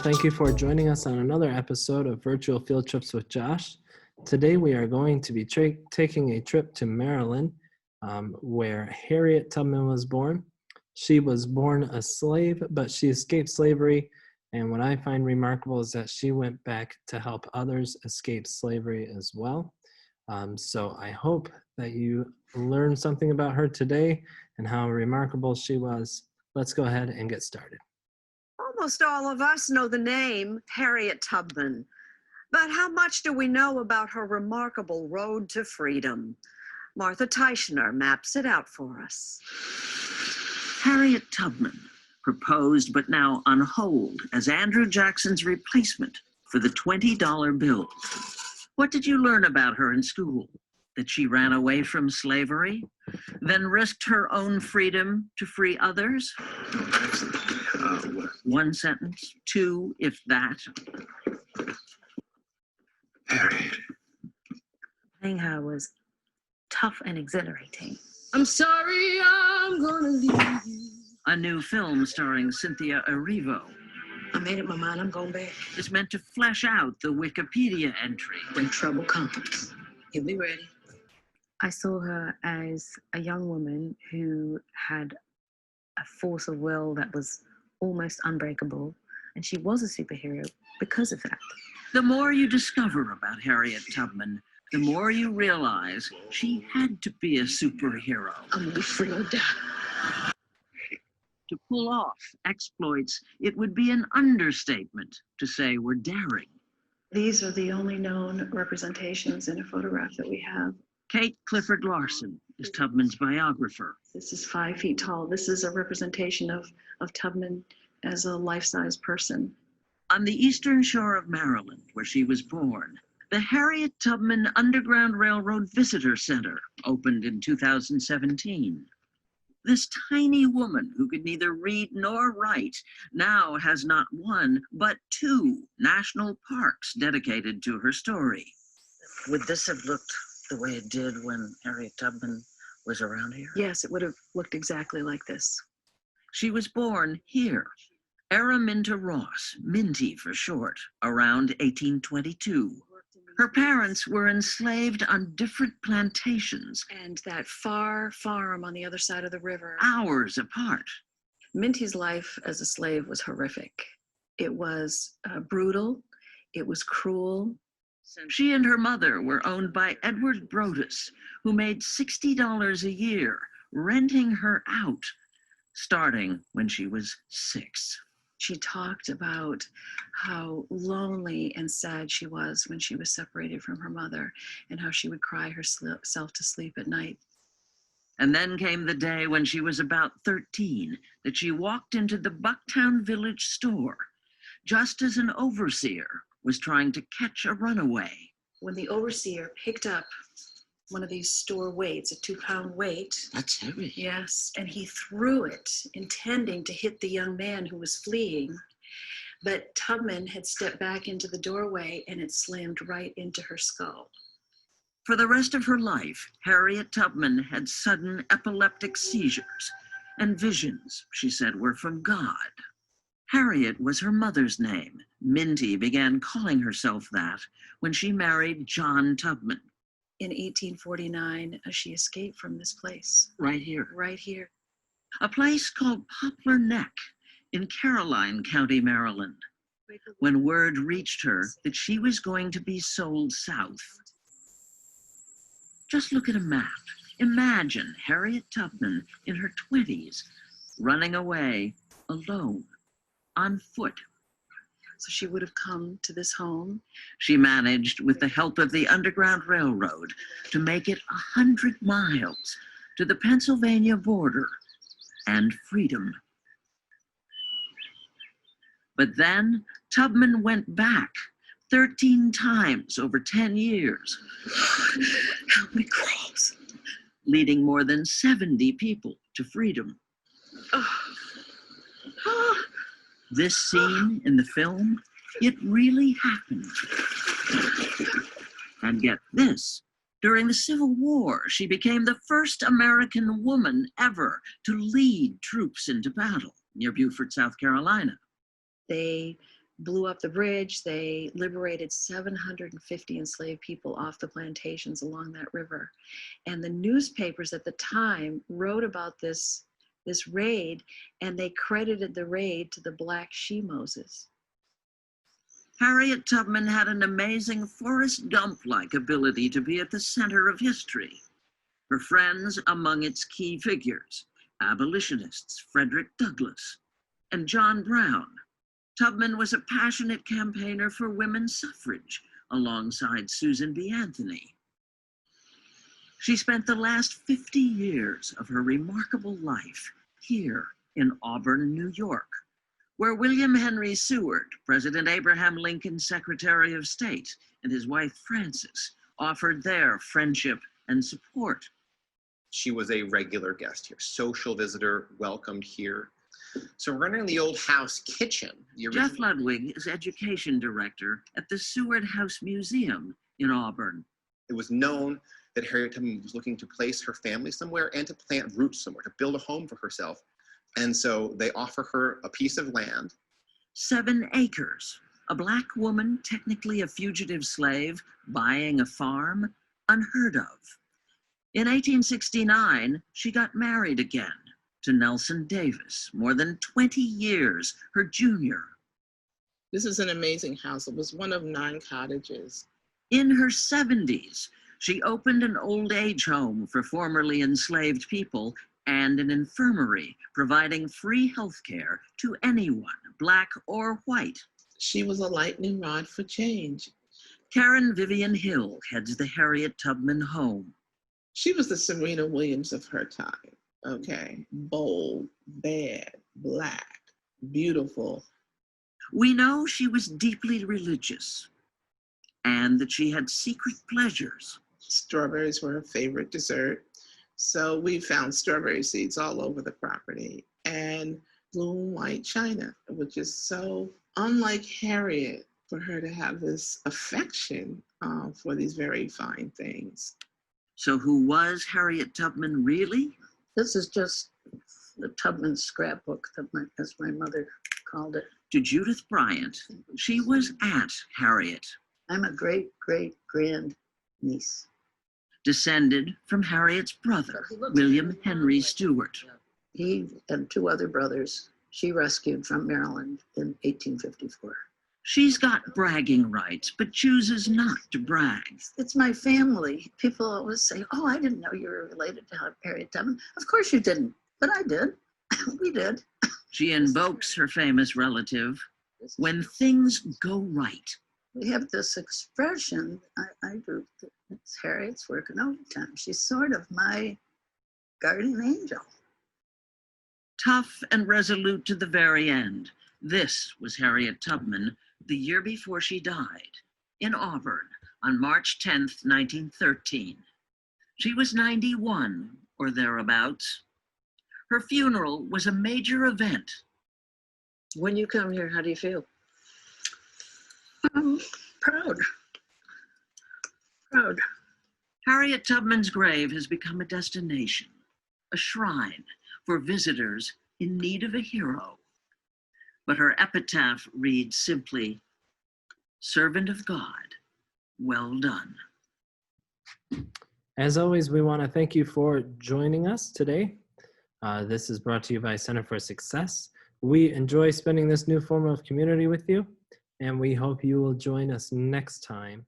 thank you for joining us on another episode of Virtual Field Trips with Josh. Today we are going to be taking a trip to Maryland, where Harriet Tubman was born. She was born a slave, but she escaped slavery, and what I find remarkable is that she went back to help others escape slavery as well. So I hope that you learned something about her today and how remarkable she was. Let's go ahead and get started. Almost all of us know the name Harriet Tubman, but how much do we know about her remarkable road to freedom? Martha Teichner maps it out for us. Harriet Tubman, proposed but now on hold as Andrew Jackson's replacement for the $20 bill. What did you learn about her in school? That she ran away from slavery, then risked her own freedom to free others? One sentence, two, if that. Harriet. Playing her was tough and exhilarating. I'm sorry, I'm gonna leave you. A new film starring Cynthia Erivo I made up my mind, I'm going back. is meant to flesh out the Wikipedia entry. When trouble comes, you'll be ready. I saw her as a young woman who had a force of will that was almost unbreakable, and she was a superhero because of that. The more you discover about Harriet Tubman, the more you realize she had to be a superhero. I'm gonna be free or die. To pull off exploits, it would be an understatement to say were daring. These are the only known representations in a photograph that we have. Kate Clifford Larson is Tubman's biographer. This is 5 feet tall. This is a representation of Tubman as a life-size person. On the eastern shore of Maryland, where she was born, the Harriet Tubman Underground Railroad Visitor Center opened in 2017. This tiny woman who could neither read nor write now has not one, but 2 national parks dedicated to her story. Would this have looked the way it did when Harriet Tubman was around here? Yes, it would have looked exactly like this. She was born here, Araminta Ross, Minty for short, around 1822. Her parents were enslaved on different plantations, And that far farm on the other side of the river. hours apart. Minty's life as a slave was horrific. It was brutal. It was cruel. She and her mother were owned by Edward Brodus, who made $60 a year, renting her out, starting when she was 6. She talked about how lonely and sad she was when she was separated from her mother, and how she would cry herself to sleep at night. And then came the day when she was about 13 that she walked into the Bucktown Village store, just as an overseer was trying to catch a runaway. When the overseer picked up one of these store weights, a 2-pound weight, That's heavy. yes, and he threw it, intending to hit the young man who was fleeing. But Tubman had stepped back into the doorway, and it slammed right into her skull. For the rest of her life, Harriet Tubman had sudden epileptic seizures, and visions, she said, were from God. Harriet was her mother's name. Minty began calling herself that when she married John Tubman. In 1849, she escaped from this place, Right here. right here. A place called Poplar Neck in Caroline County, Maryland, when word reached her that she was going to be sold south. Just look at a map. Imagine Harriet Tubman in her 20s, running away alone, on foot. So she would have come to this home. She managed, with the help of the Underground Railroad, to make it 100 miles to the Pennsylvania border and freedom. But then Tubman went back 13 times over 10 years, How many crows? leading more than 70 people to freedom. This scene in the film, it really happened. And get this, during the Civil War, she became the first American woman ever to lead troops into battle near Beaufort, South Carolina. They blew up the bridge. They liberated 750 enslaved people off the plantations along that river. And the newspapers at the time wrote about this raid, and they credited the raid to the Black She-Moses. Harriet Tubman had an amazing Forrest Gump-like ability to be at the center of history. Her friends among its key figures, abolitionists Frederick Douglass and John Brown. Tubman was a passionate campaigner for women's suffrage alongside Susan B. Anthony. She spent the last 50 years of her remarkable life here in Auburn, New York, where William Henry Seward, President Abraham Lincoln's Secretary of State, and his wife Frances offered their friendship and support. She was a regular guest here, social visitor, welcomed here. So we're in the old house kitchen. Jeff Ludwig is education director at the Seward House Museum in Auburn. It was known that Harriet Tubman was looking to place her family somewhere and to plant roots somewhere, to build a home for herself. And so they offer her a piece of land. 7 acres. A Black woman, technically a fugitive slave, buying a farm, unheard of. In 1869, she got married again to Nelson Davis, more than 20 years her junior. This is an amazing house. It was one of 9 cottages. In her 70s, she opened an old age home for formerly enslaved people and an infirmary providing free health care to anyone, Black or white. She was a lightning rod for change. Karen Vivian Hill heads the Harriet Tubman home. She was the Serena Williams of her time, okay? Bold, bad, Black, beautiful. We know she was deeply religious and that she had secret pleasures. Strawberries were her favorite dessert. So we found strawberry seeds all over the property, and blue and white china, which is so unlike Harriet for her to have this affection for these very fine things. So who was Harriet Tubman really? This is just the Tubman scrapbook, as my mother called it. To Judith Bryant, she was at Harriet. I'm a great-great-grand niece. Descended from Harriet's brother, William Henry Stewart. He and 2 other brothers she rescued from Maryland in 1854. She's got bragging rights, but chooses not to brag. It's my family. People always say, oh, I didn't know you were related to Harriet Tubman. Of course you didn't, but I did. We did. She invokes her famous relative, when things go right. We have this expression, I do, it's Harriet's working overtime. She's sort of my guardian angel. Tough and resolute to the very end. This was Harriet Tubman the year before she died in Auburn on March 10th, 1913. She was 91 or thereabouts. Her funeral was a major event. When you come here, how do you feel? Proud. Proud. Harriet Tubman's grave has become a destination, a shrine for visitors in need of a hero. But her epitaph reads simply, "Servant of God, well done." As always, we want to thank you for joining us today. This is brought to you by Center for Success. We enjoy spending this new form of community with you, and we hope you will join us next time.